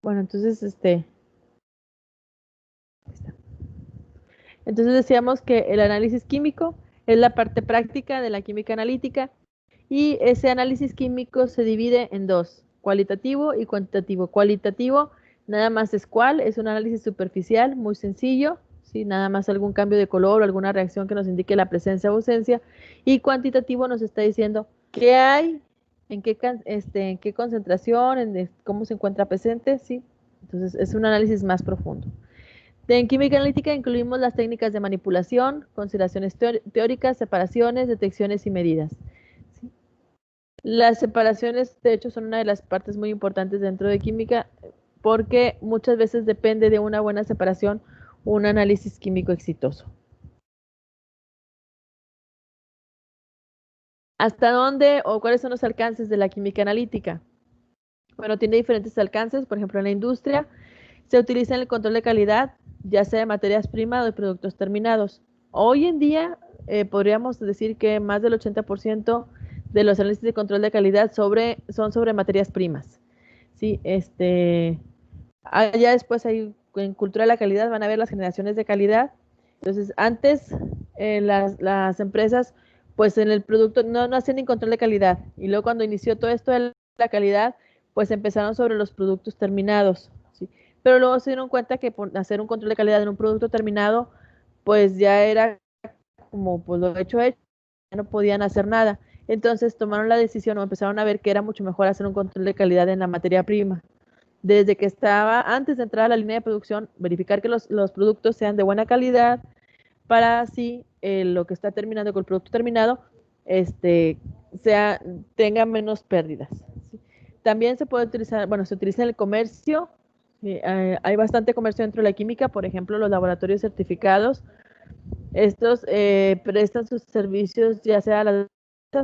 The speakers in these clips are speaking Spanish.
Bueno, entonces, entonces decíamos que el análisis químico es la parte práctica de la química analítica y ese análisis químico se divide en dos, cualitativo y cuantitativo. Cualitativo nada más es cuál, es un análisis superficial, muy sencillo, ¿sí? Nada más algún cambio de color o alguna reacción que nos indique la presencia o ausencia. Y cuantitativo nos está diciendo qué hay, en qué concentración, cómo se encuentra presente, ¿sí? Entonces es un análisis más profundo. En química analítica incluimos las técnicas de manipulación, consideraciones teóricas, separaciones, detecciones y medidas. ¿Sí? Las separaciones, de hecho, son una de las partes muy importantes dentro de química porque muchas veces depende de una buena separación un análisis químico exitoso. ¿Hasta dónde o cuáles son los alcances de la química analítica? Bueno, tiene diferentes alcances, por ejemplo, en la industria se utiliza en el control de calidad, ya sea de materias primas o de productos terminados. Hoy en día podríamos decir que más del 80% de los análisis de control de calidad son sobre materias primas. Sí, ya después hay, en cultura de la calidad van a ver las generaciones de calidad. Entonces, antes las empresas, pues en el producto no hacían ni control de calidad. Y luego cuando inició todo esto de la calidad, pues empezaron sobre los productos terminados. ¿Sí? Pero luego se dieron cuenta que por hacer un control de calidad en un producto terminado, pues ya era como pues lo hecho, ya no podían hacer nada. Entonces tomaron la decisión o empezaron a ver que era mucho mejor hacer un control de calidad en la materia prima. Desde que estaba, antes de entrar a la línea de producción, verificar que los productos sean de buena calidad para así lo que está terminando con el producto terminado sea, tenga menos pérdidas. ¿Sí? También se puede utilizar, bueno, se utiliza en el comercio, hay bastante comercio dentro de la química, por ejemplo, los laboratorios certificados, estos prestan sus servicios ya sea a las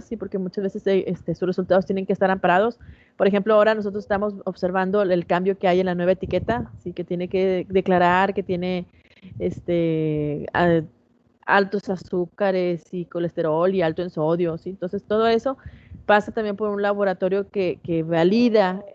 sí, porque muchas veces sus resultados tienen que estar amparados. Por ejemplo, ahora nosotros estamos observando el cambio que hay en la nueva etiqueta, sí, que tiene que declarar que tiene altos azúcares y colesterol y alto en sodio, ¿sí? Entonces todo eso pasa también por un laboratorio que valida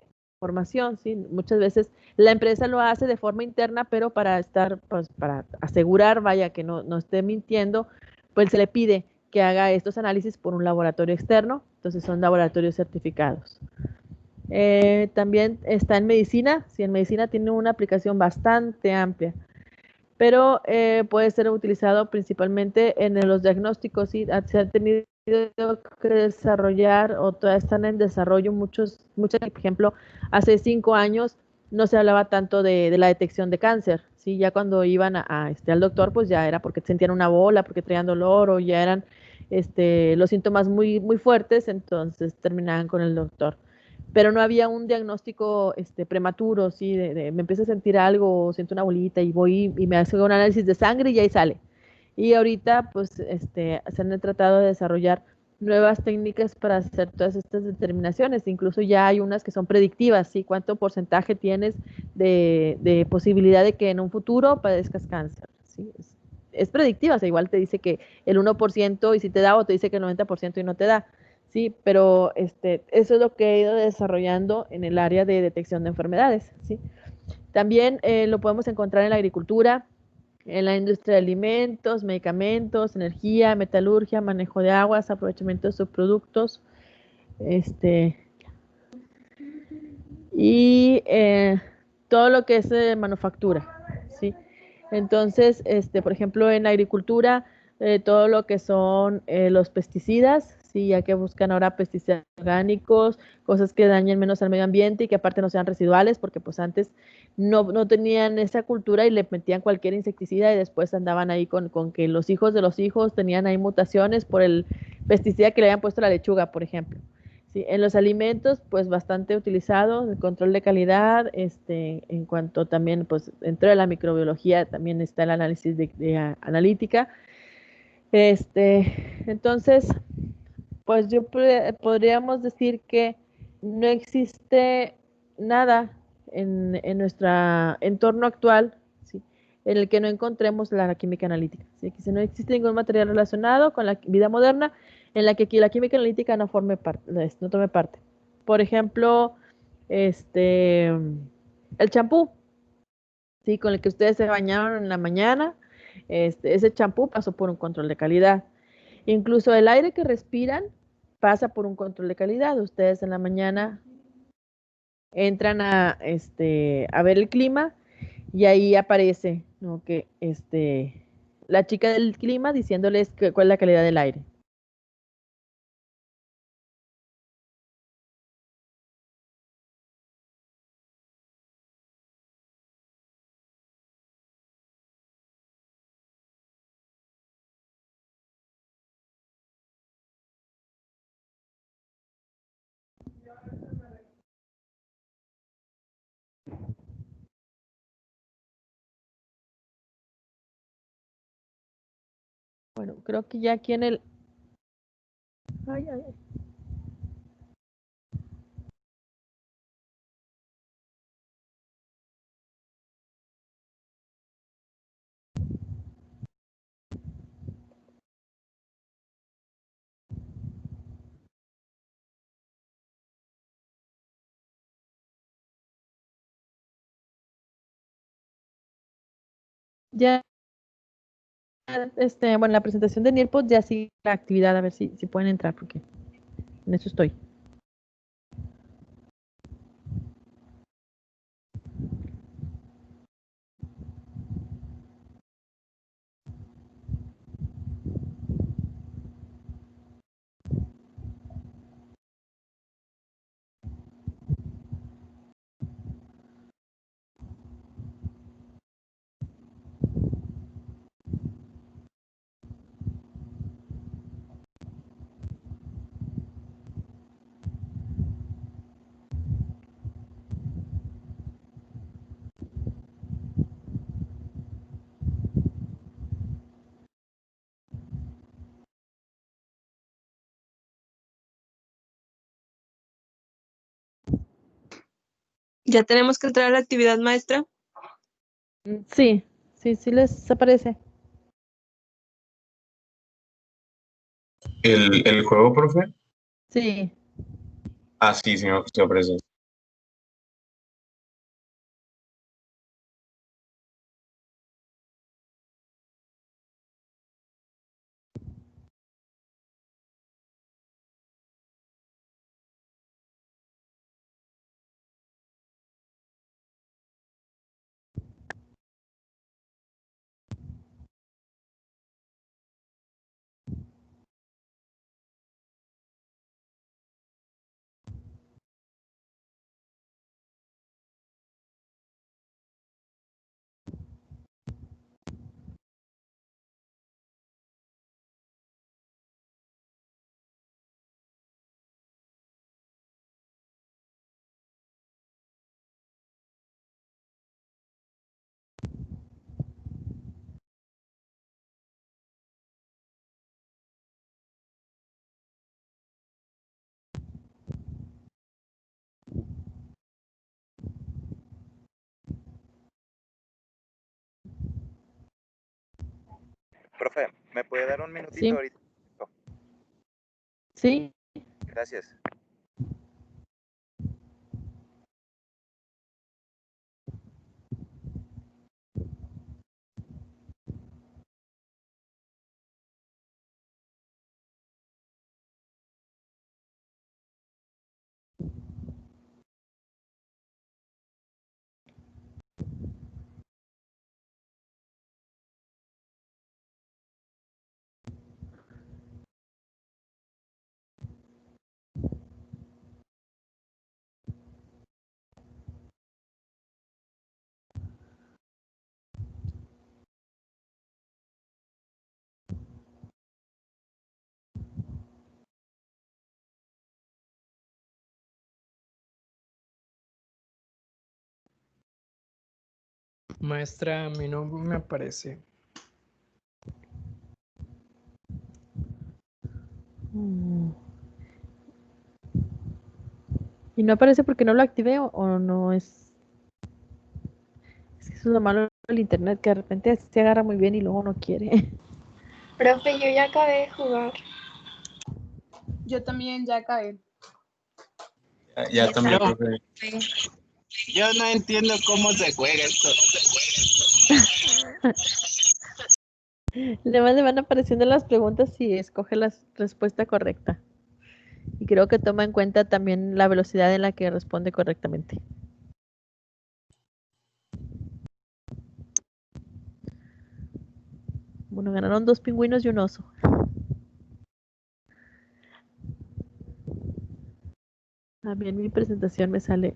información, ¿sí? Muchas veces la empresa lo hace de forma interna, pero para estar, pues, para asegurar, vaya, que no esté mintiendo, pues se le pide que haga estos análisis por un laboratorio externo, entonces son laboratorios certificados. También está en medicina, sí, en medicina tiene una aplicación bastante amplia, pero puede ser utilizado principalmente en los diagnósticos, ¿sí? Se ha tenido que desarrollar o todavía están en desarrollo muchos, por ejemplo, hace 5 años no se hablaba tanto de la detección de cáncer, ¿sí? Ya cuando iban al doctor, pues ya era porque sentían una bola, porque traían dolor o ya eran los síntomas muy, muy fuertes, entonces terminaban con el doctor. Pero no había un diagnóstico prematuro, ¿sí? Me empiezo a sentir algo, siento una bolita y voy y me hace un análisis de sangre y ahí sale. Y ahorita, pues, se han tratado de desarrollar nuevas técnicas para hacer todas estas determinaciones. Incluso ya hay unas que son predictivas, ¿sí? ¿Cuánto porcentaje tienes de posibilidad de que en un futuro padezcas cáncer? ¿Sí? Es predictiva, o sea, igual te dice que el 1% y si te da o te dice que el 90% y no te da. Sí, pero eso es lo que he ido desarrollando en el área de detección de enfermedades. ¿Sí? También lo podemos encontrar en la agricultura, en la industria de alimentos, medicamentos, energía, metalurgia, manejo de aguas, aprovechamiento de subproductos, este, y todo lo que es manufactura, ¿sí? Entonces, por ejemplo, en agricultura, todo lo que son los pesticidas, sí, ya que buscan ahora pesticidas orgánicos, cosas que dañen menos al medio ambiente y que aparte no sean residuales, porque pues antes no tenían esa cultura y le metían cualquier insecticida y después andaban ahí con que los hijos de los hijos tenían ahí mutaciones por el pesticida que le habían puesto a la lechuga, por ejemplo. Sí, en los alimentos, pues bastante utilizado, el control de calidad, en cuanto también, pues dentro de la microbiología también está el análisis de analítica. Entonces, pues podríamos decir que no existe nada en nuestro entorno actual, ¿sí? En el que no encontremos la química analítica. ¿Sí? Que si no existe ningún material relacionado con la vida moderna en la que la química analítica no tome parte. Por ejemplo, este, El champú, sí, con el que ustedes se bañaron en la mañana, ese champú pasó por un control de calidad. Incluso el aire que respiran pasa por un control de calidad. Ustedes en la mañana entran a ver el clima y ahí aparece, ¿no? Que la chica del clima diciéndoles cuál es la calidad del aire. Bueno, creo que ya aquí en el... Ay, ay, ay. Ya, bueno, la presentación de Nearpod ya sigue la actividad, a ver si pueden entrar, porque en eso estoy. ¿Ya tenemos que entrar a la actividad, maestra? Sí, sí les aparece. ¿El juego, profe? Sí. Ah, sí, sí me aparece. Profe, ¿me puede dar un minutito Sí. ahorita? Sí. Gracias. Maestra, a mí no me aparece. ¿Y no aparece porque no lo activé o no es? Es que eso es lo malo del internet, que de repente se agarra muy bien y luego no quiere. Profe, yo ya acabé de jugar. Yo también ya acabé. Ya también, profe. Yo no entiendo cómo se juega esto. Además le van apareciendo las preguntas y escoge la respuesta correcta. Y creo que toma en cuenta también la velocidad en la que responde correctamente. Bueno, ganaron 2 pingüinos y un oso. A mí en mi presentación me sale.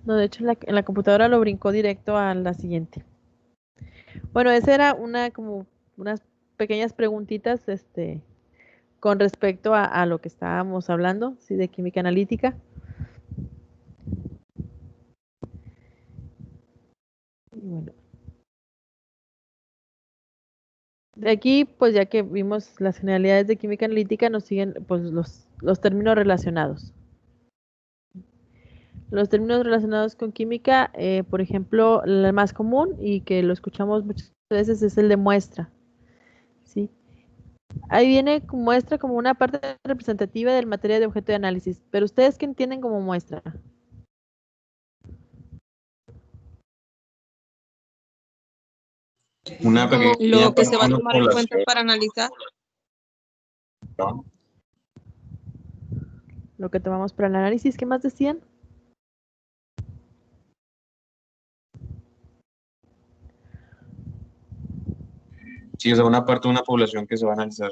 No, de hecho en la computadora lo brincó directo a la siguiente. Bueno, esa era como unas pequeñas preguntitas, con respecto a lo que estábamos hablando, sí, de química analítica. Y bueno. De aquí, pues ya que vimos las generalidades de química analítica, nos siguen pues los términos relacionados. Los términos relacionados con química, por ejemplo, el más común y que lo escuchamos muchas veces es el de muestra, ¿sí? Ahí viene muestra como una parte representativa del material de objeto de análisis. Pero ¿ustedes qué entienden como muestra? Una Como pequeña lo que se va a parte de tomar en cuenta población, para analizar. ¿no? Lo que tomamos para el análisis, ¿qué más decían? Sí, o sea, una parte de una población que se va a analizar.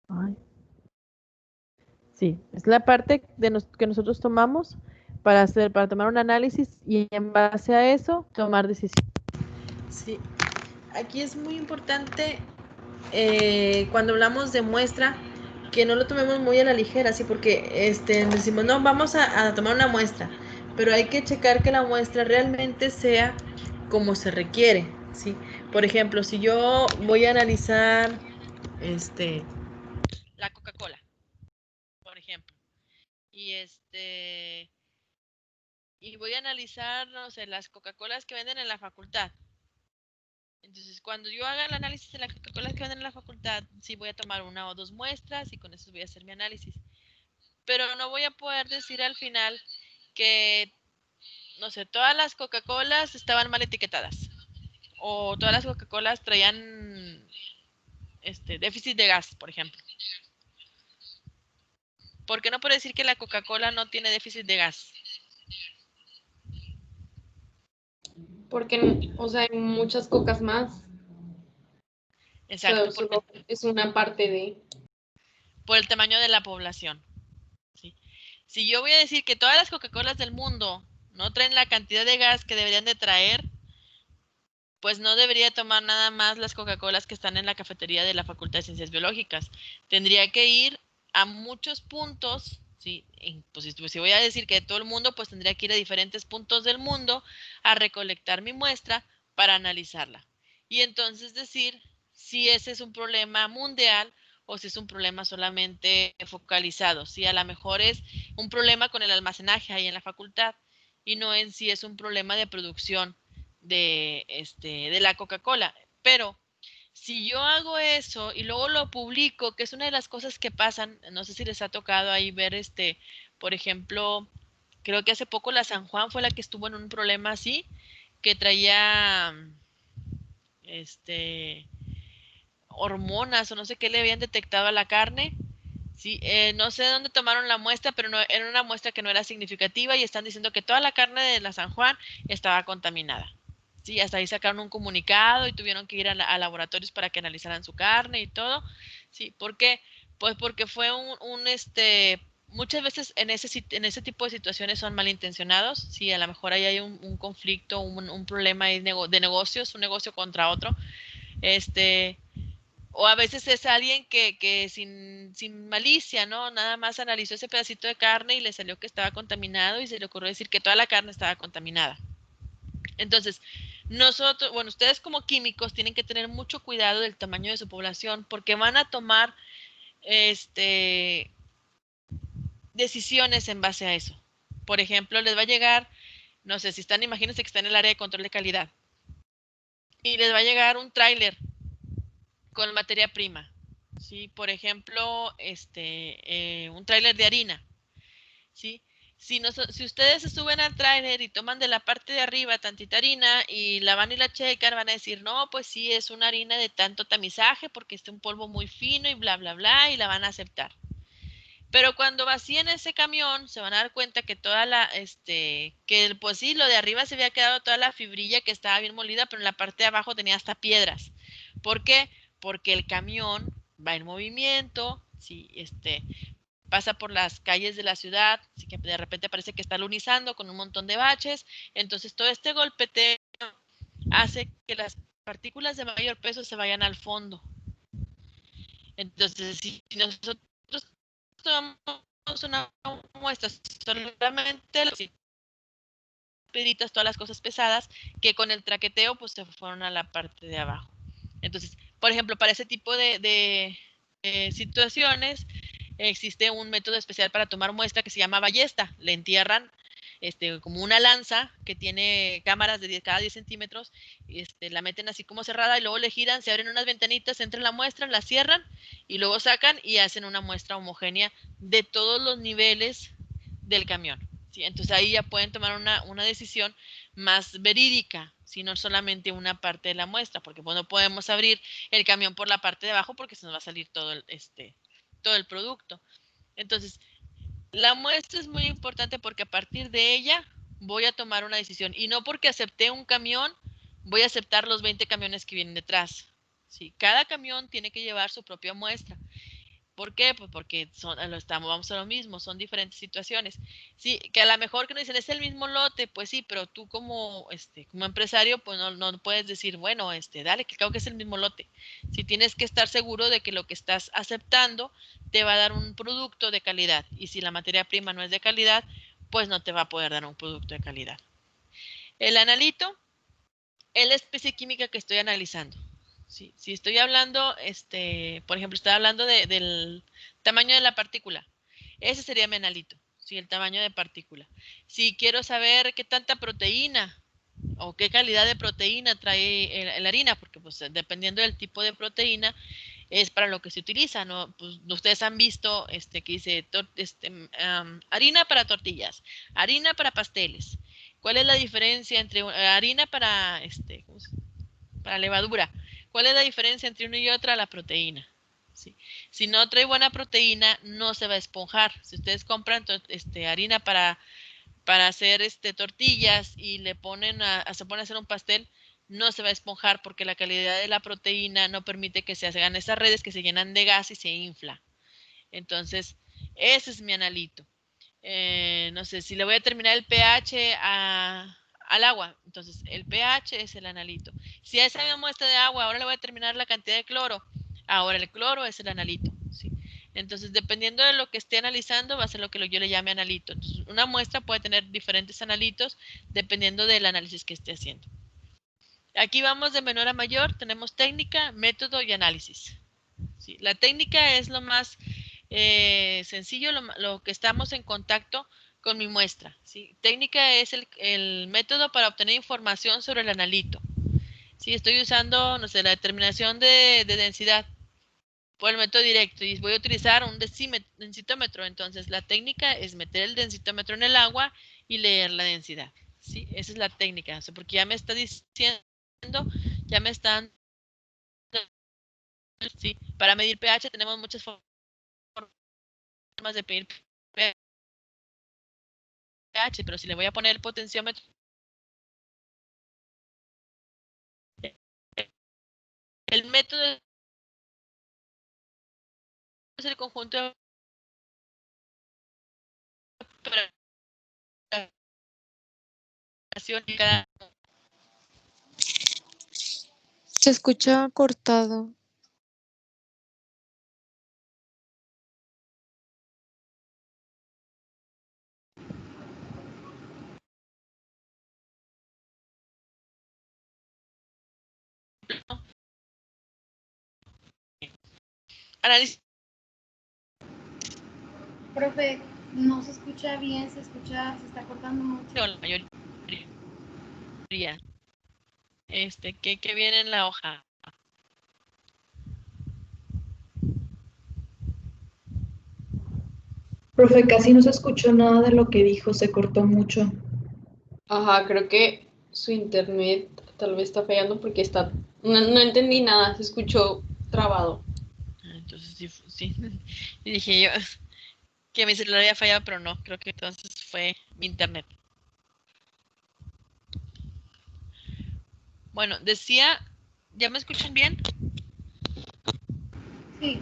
Ay. Sí, es la parte que nosotros tomamos para tomar un análisis y en base a eso tomar decisiones. Sí, aquí es muy importante cuando hablamos de muestra que no lo tomemos muy a la ligera, sí, porque decimos, no, vamos a tomar una muestra, pero hay que checar que la muestra realmente sea como se requiere, sí. Por ejemplo, si yo voy a analizar la Coca-Cola, por ejemplo, y y voy a analizar, no sé, las Coca-Colas que venden en la facultad. Entonces, cuando yo haga el análisis de las Coca-Colas que venden en la facultad, sí voy a tomar 1 o 2 muestras y con eso voy a hacer mi análisis. Pero no voy a poder decir al final que, no sé, todas las Coca-Colas estaban mal etiquetadas. O todas las Coca-Colas traían déficit de gas, por ejemplo. ¿Por qué no puedo decir que la Coca-Cola no tiene déficit de gas? Porque, o sea, hay muchas cocas más. Exacto, Solo es una parte de... por el tamaño de la población. ¿Sí? Si yo voy a decir que todas las Coca-Colas del mundo no traen la cantidad de gas que deberían de traer, pues no debería tomar nada más las Coca-Colas que están en la cafetería de la Facultad de Ciencias Biológicas. Tendría que ir a muchos puntos, ¿sí? Pues si voy a decir que de todo el mundo, pues tendría que ir a diferentes puntos del mundo a recolectar mi muestra para analizarla. Y entonces decir si ese es un problema mundial o si es un problema solamente focalizado. Si a lo mejor es un problema con el almacenaje ahí en la facultad y no en si es un problema de producción de la Coca-Cola. Pero si yo hago eso y luego lo publico, que es una de las cosas que pasan, no sé si les ha tocado ahí ver por ejemplo, creo que hace poco la San Juan fue la que estuvo en un problema así, que traía hormonas o no sé qué le habían detectado a la carne. Sí, no sé de dónde tomaron la muestra, pero no, era una muestra que no era significativa y están diciendo que toda la carne de la San Juan estaba contaminada. Sí, hasta ahí sacaron un comunicado y tuvieron que ir a laboratorios para que analizaran su carne y todo. Sí, ¿por qué? Pues porque fue muchas veces en ese tipo de situaciones son malintencionados. Sí, a lo mejor ahí hay un conflicto, un problema de negocios, un negocio contra otro. O a veces es alguien que sin malicia, ¿no? Nada más analizó ese pedacito de carne y le salió que estaba contaminado y se le ocurrió decir que toda la carne estaba contaminada. Entonces, ustedes como químicos tienen que tener mucho cuidado del tamaño de su población porque van a tomar decisiones en base a eso. Por ejemplo, les va a llegar no sé, si están, imagínense que están en el área de control de calidad y les va a llegar un tráiler con materia prima, ¿sí? Por ejemplo, un tráiler de harina, ¿sí? Si ustedes se suben al tráiler y toman de la parte de arriba tantita harina y la van y la checan, van a decir, no, pues sí, es una harina de tanto tamizaje porque es un polvo muy fino y bla, bla, bla, y la van a aceptar. Pero cuando vacíen ese camión, se van a dar cuenta que pues sí, lo de arriba se había quedado toda la fibrilla que estaba bien molida, pero en la parte de abajo tenía hasta piedras. ¿Por qué? Porque el camión va en movimiento, sí, pasa por las calles de la ciudad, así que de repente parece que está alunizando con un montón de baches. Entonces todo este golpeteo hace que las partículas de mayor peso se vayan al fondo. Entonces, si nosotros tomamos una muestra solamente las piedritas, todas las cosas pesadas, que con el traqueteo pues se fueron a la parte de abajo. Entonces, por ejemplo, para ese tipo de situaciones existe un método especial para tomar muestra que se llama ballesta. Le entierran como una lanza que tiene cámaras de cada 10 centímetros, la meten así como cerrada y luego le giran, se abren unas ventanitas, entran la muestra, la cierran y luego sacan y hacen una muestra homogénea de todos los niveles del camión, ¿sí? Entonces ahí ya pueden tomar una decisión más verídica, si no solamente una parte de la muestra, porque pues, no podemos abrir el camión por la parte de abajo porque se nos va a salir todo el producto. Entonces, la muestra es muy importante porque a partir de ella voy a tomar una decisión. Y no porque acepté un camión, voy a aceptar los 20 camiones que vienen detrás. ¿Sí? Cada camión tiene que llevar su propia muestra. ¿Por qué? Pues porque vamos a lo mismo, son diferentes situaciones. Sí, que a lo mejor que nos dicen, es el mismo lote, pues sí, pero tú como empresario, pues no puedes decir, bueno, dale, que creo que es el mismo lote. Si tienes que estar seguro de que lo que estás aceptando te va a dar un producto de calidad. Y si la materia prima no es de calidad, pues no te va a poder dar un producto de calidad. El analito es la especie química que estoy analizando. Sí, si estoy hablando, por ejemplo, estoy hablando del tamaño de la partícula. Ese sería mi analito, ¿sí? El tamaño de partícula. Si quiero saber qué tanta proteína o qué calidad de proteína trae la harina, porque pues dependiendo del tipo de proteína es para lo que se utiliza, ¿no? Pues ustedes han visto que dice harina para tortillas, harina para pasteles. ¿Cuál es la diferencia entre harina para para levadura? ¿Cuál es la diferencia entre una y otra? La proteína. ¿Sí? Si no trae buena proteína, no se va a esponjar. Si ustedes compran harina para hacer tortillas y le ponen se pone a hacer un pastel, no se va a esponjar porque la calidad de la proteína no permite que se hagan esas redes que se llenan de gas y se infla. Entonces, ese es mi analito. No sé, si le voy a determinar el pH al agua, entonces el pH es el analito. Si a esa misma muestra de agua ahora le voy a determinar la cantidad de cloro, ahora el cloro es el analito, ¿sí? Entonces, dependiendo de lo que esté analizando, va a ser lo que yo le llame analito. Entonces, una muestra puede tener diferentes analitos dependiendo del análisis que esté haciendo. Aquí vamos de menor a mayor, tenemos técnica, método y análisis. ¿Sí? La técnica es lo más sencillo, lo que estamos en contacto con mi muestra. ¿Sí? Técnica es el método para obtener información sobre el analito. ¿Sí? Estoy usando, no sé, la determinación de densidad por el método directo y voy a utilizar un densitómetro. Entonces, la técnica es meter el densitómetro en el agua y leer la densidad. ¿Sí? Esa es la técnica, o sea, porque ya me está diciendo, ya me están... ¿Sí? Para medir pH tenemos muchas formas de medir pH, pero si le voy a poner el potenciómetro, el método es el conjunto de operación y cada... Se escucha cortado. análisis. Profe, No se escucha bien, se está cortando mucho. La mayoría. ¿Qué viene en la hoja? Profe, casi no se escuchó nada de lo que dijo, se cortó mucho. Ajá, creo que su internet tal vez está fallando porque no entendí nada, se escuchó trabado. Entonces sí. Y dije yo que mi celular había fallado, pero no, creo que entonces fue mi internet. Bueno, decía, ¿ya me escuchan bien? Sí.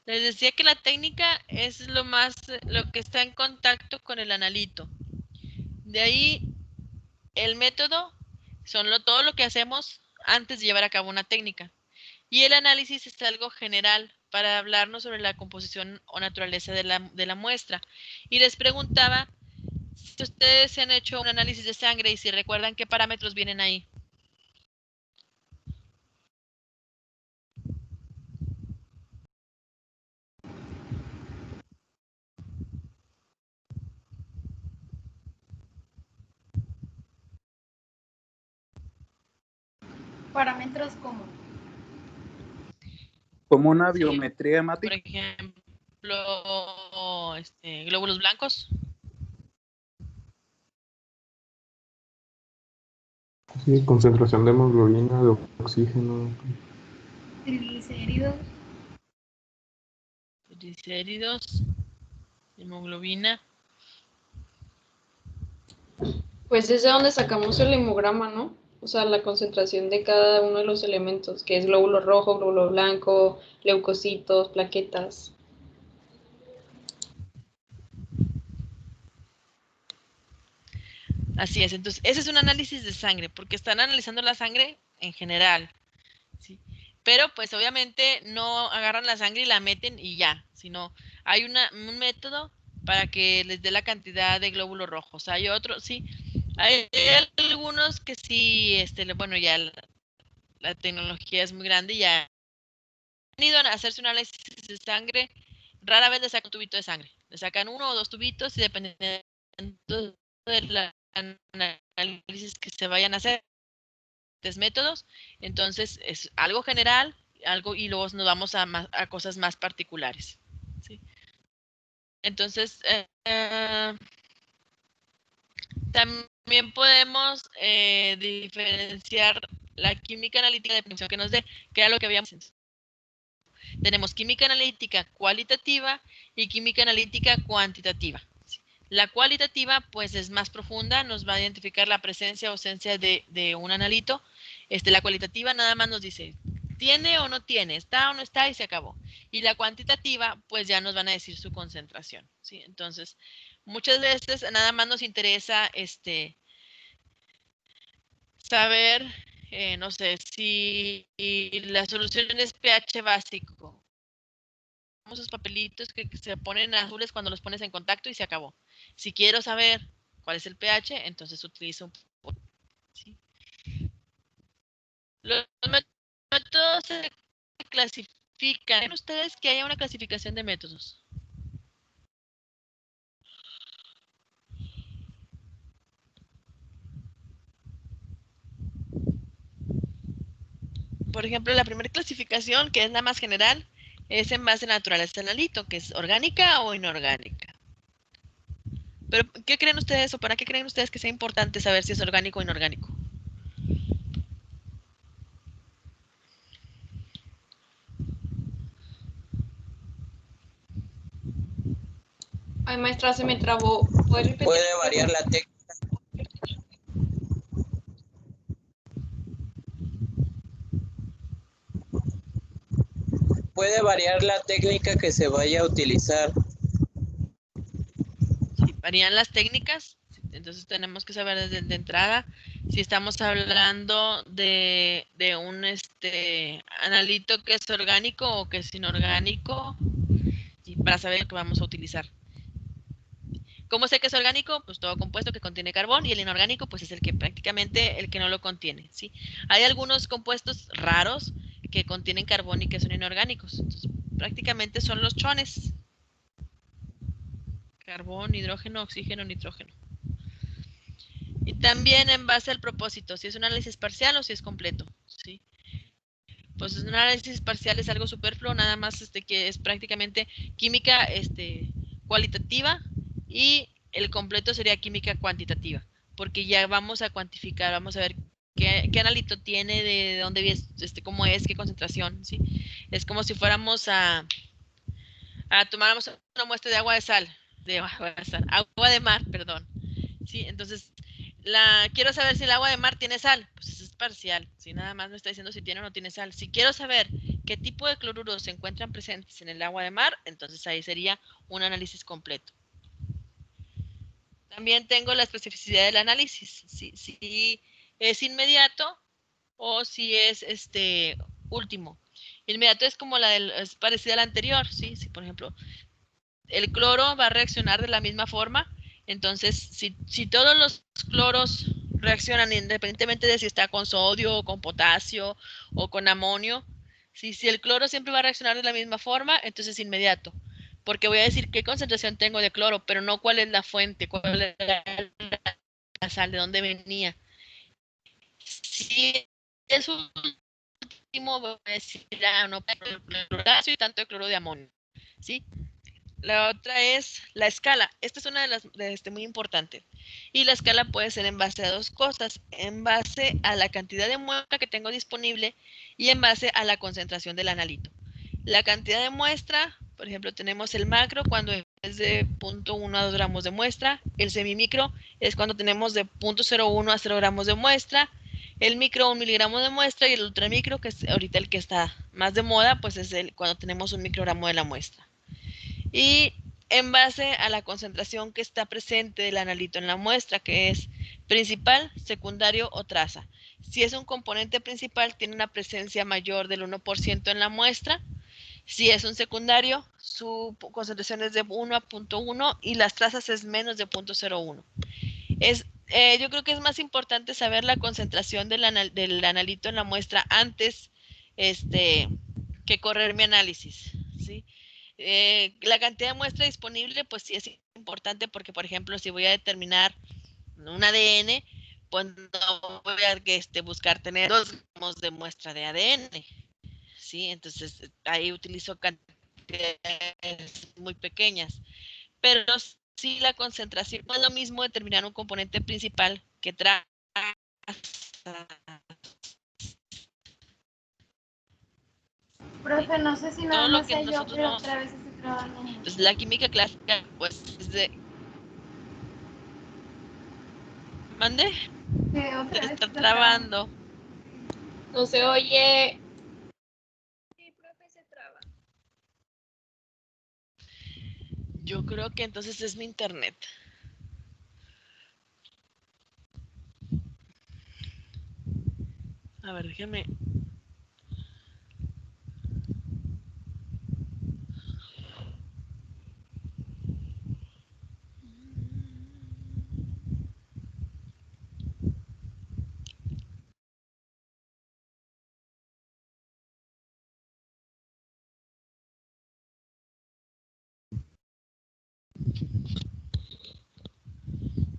Les decía que la técnica es lo que está en contacto con el analito. De ahí, el método son todo lo que hacemos antes de llevar a cabo una técnica. Y el análisis es algo general para hablarnos sobre la composición o naturaleza de la muestra. Y les preguntaba si ustedes se han hecho un análisis de sangre y si recuerdan qué parámetros vienen ahí. Parámetros como. Como una Sí, biometría hemática. por ejemplo, glóbulos blancos. Sí, concentración de hemoglobina, de oxígeno. Triglicéridos. Triglicéridos, hemoglobina. Pues es de donde sacamos el hemograma, ¿no? O sea, la concentración de cada uno de los elementos, que es glóbulo rojo, glóbulo blanco, leucocitos, plaquetas. Así es, entonces ese es un análisis de sangre, porque están analizando la sangre en general, ¿sí? Pero pues obviamente no agarran la sangre y la meten y ya, sino hay un método para que les dé la cantidad de glóbulos rojos. Hay otros, sí, hay algunos que sí, bueno, ya la tecnología es muy grande y ya han ido a hacerse un análisis de sangre, rara vez le sacan un tubito de sangre, le sacan 1 o 2 tubitos y dependiendo de la análisis que se vayan a hacer, métodos, entonces es algo general, y luego nos vamos a cosas más particulares, ¿sí? Entonces, también podemos diferenciar la química analítica de definición que nos dé, que era lo que habíamos dicho. Tenemos química analítica cualitativa y química analítica cuantitativa. La cualitativa, pues, es más profunda, nos va a identificar la presencia o ausencia de un analito. La cualitativa nada más nos dice, ¿tiene o no tiene? ¿Está o no está? Y se acabó. Y la cuantitativa, pues, ya nos van a decir su concentración, ¿sí? Entonces, muchas veces nada más nos interesa, saber, no sé, si la solución es pH básico. Esos papelitos que se ponen azules cuando los pones en contacto y se acabó. Si quiero saber cuál es el pH, entonces utilizo un... ¿sí? Los métodos se clasifican. ¿Ven ustedes que haya una clasificación de métodos? Por ejemplo, la primera clasificación, que es la más general, es en base a naturaleza del analito, que es orgánica o inorgánica. Pero, ¿qué creen ustedes o para qué creen ustedes que sea importante saber si es orgánico o inorgánico? Ay, maestra, se me trabó. ¿Puede repetir? Puede variar la técnica. Puede variar la técnica que se vaya a utilizar. Sí, varían las técnicas, entonces tenemos que saber desde de entrada si estamos hablando de un analito que es orgánico o que es inorgánico, ¿sí? Para saber qué vamos a utilizar. ¿Cómo sé que es orgánico? Pues todo compuesto que contiene carbón, y el inorgánico pues es el que prácticamente el que no lo contiene, ¿sí? Hay algunos compuestos raros que contienen carbón y que son inorgánicos. Entonces, prácticamente son los chones. Carbón, hidrógeno, oxígeno, nitrógeno. Y también en base al propósito, si es un análisis parcial o si es completo, ¿sí? Pues un análisis parcial es algo superfluo, nada más que es prácticamente química cualitativa, y el completo sería química cuantitativa, porque ya vamos a cuantificar, vamos a ver qué analito tiene, de dónde viene, cómo es, qué concentración, ¿sí? Es como si fuéramos a tomáramos una muestra de agua de sal, agua de mar, perdón, ¿sí? Entonces, quiero saber si el agua de mar tiene sal, pues eso es parcial, ¿sí? Nada más me está diciendo si tiene o no tiene sal. Si quiero saber qué tipo de cloruros se encuentran presentes en el agua de mar, entonces ahí sería un análisis completo. También tengo la especificidad del análisis, si es inmediato o si es último. Inmediato es como es parecida a la anterior, ¿sí? Si por ejemplo el cloro va a reaccionar de la misma forma, entonces si todos los cloros reaccionan independientemente de si está con sodio o con potasio o con amonio, si el cloro siempre va a reaccionar de la misma forma, entonces es inmediato, porque voy a decir qué concentración tengo de cloro, pero no cuál es la fuente, cuál es la sal, de dónde venía. Si es último, voy a decir no, potasio y tanto de cloro de amonio, ¿sí? La otra es la escala. Esta es una de las muy importante. Y la escala puede ser en base a dos cosas: en base a la cantidad de muestra que tengo disponible y en base a la concentración del analito. La cantidad de muestra, por ejemplo, tenemos el macro cuando es de 0.1 a 2 gramos de muestra. El semimicro es cuando tenemos de 0.01 a 0 gramos de muestra. El micro, 1 miligramo de muestra. Y el ultramicro, que es ahorita el que está más de moda, pues es cuando tenemos 1 microgramo de la muestra. Y en base a la concentración que está presente del analito en la muestra, que es principal, secundario o traza. Si es un componente principal, tiene una presencia mayor del 1% en la muestra. Si es un secundario, su concentración es de 1 a 0.1 y las trazas es menos de 0.01. Yo creo que es más importante saber la concentración del analito en la muestra antes que correr mi análisis, ¿sí? La cantidad de muestra disponible, pues sí es importante, porque por ejemplo, si voy a determinar un ADN, pues no voy a buscar tener 2 gramos de muestra de ADN, ¿sí? Entonces ahí utilizo cantidades muy pequeñas, pero sí la concentración no es lo mismo determinar un componente principal que traza. Profe, no sé si nada Todo lo más que sé yo, nosotros pero vamos, otra vez estoy trabajando mucho. pues la química clásica, pues es de... ¿Mande? Que otra Se vez está está trabando. No se oye. Sí, profe, se traba. Yo creo que entonces es mi internet. A ver, déjame.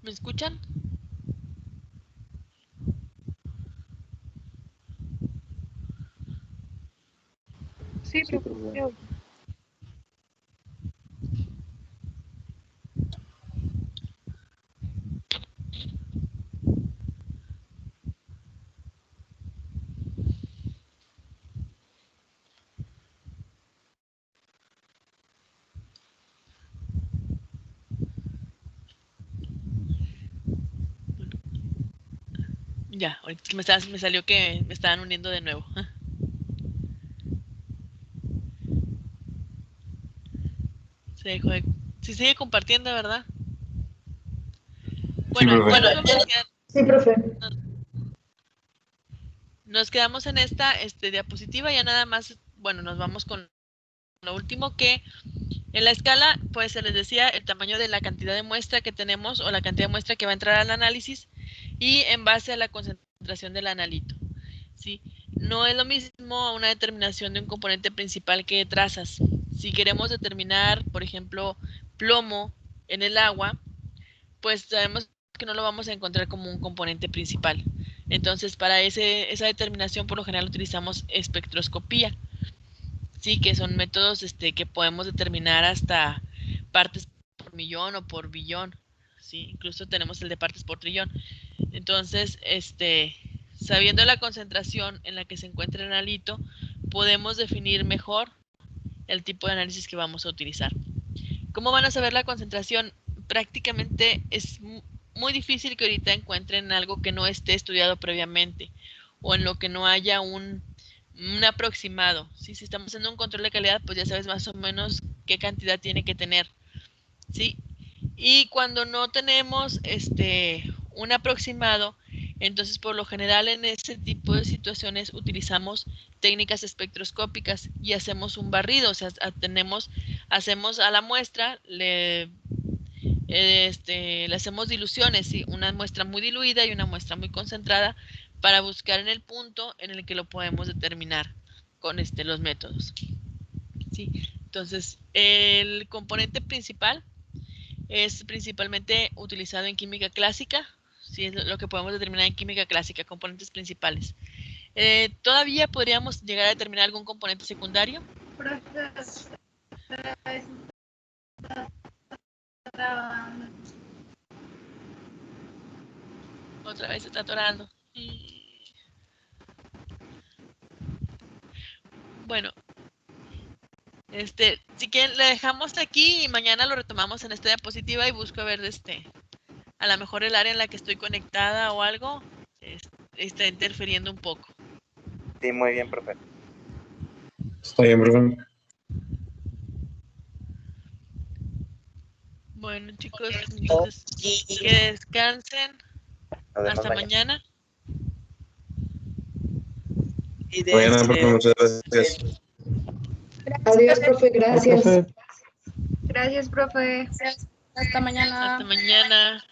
¿Me escuchan? Sí, Sí, profe. profe. Ya, ahorita me salió que me estaban uniendo de nuevo. Sí, sigue compartiendo, ¿verdad? Sí, Bueno, profe. Sí, profe. nos quedamos en esta diapositiva, ya nada más, bueno, nos vamos con lo último, que en la escala, pues se les decía el tamaño de la cantidad de muestra que tenemos o la cantidad de muestra que va a entrar al análisis y en base a la concentración del analito. ¿sí? No es lo mismo una determinación de un componente principal que de trazas. Si queremos determinar, por ejemplo, plomo en el agua, pues sabemos que no lo vamos a encontrar como un componente principal. Entonces, para esa determinación, por lo general utilizamos espectroscopía, sí, que son métodos que podemos determinar hasta partes por millón o por billón, sí, incluso tenemos el de partes por trillón. Entonces, sabiendo la concentración en la que se encuentra el halito, podemos definir mejor el tipo de análisis que vamos a utilizar. ¿Cómo van a saber la concentración? Prácticamente es muy difícil que ahorita encuentren algo que no esté estudiado previamente o en lo que no haya un aproximado. ¿Sí? Si estamos haciendo un control de calidad, pues ya sabes más o menos qué cantidad tiene que tener. ¿Sí? Y cuando no tenemos un aproximado, entonces por lo general en ese tipo de situaciones utilizamos técnicas espectroscópicas y hacemos un barrido, o sea, hacemos a la muestra, le hacemos diluciones, ¿sí? Una muestra muy diluida y una muestra muy concentrada para buscar en el punto en el que lo podemos determinar con los métodos. ¿Sí? Entonces, el componente principal es principalmente utilizado en química clásica, ¿sí? Es lo que podemos determinar en química clásica, componentes principales. ¿Todavía podríamos llegar a determinar algún componente secundario? Otra vez se está atorando. Bueno, si quieren le dejamos aquí y mañana lo retomamos en esta diapositiva y busco a ver a lo mejor el área en la que estoy conectada o algo está interfiriendo un poco. Sí, muy bien, profe. Está bien, profe. Bueno, chicos, entonces que descansen. Nos vemos Hasta mañana. Mañana, profe, muchas gracias. Adiós, profe, gracias. Gracias, profe. Hasta mañana. Hasta mañana.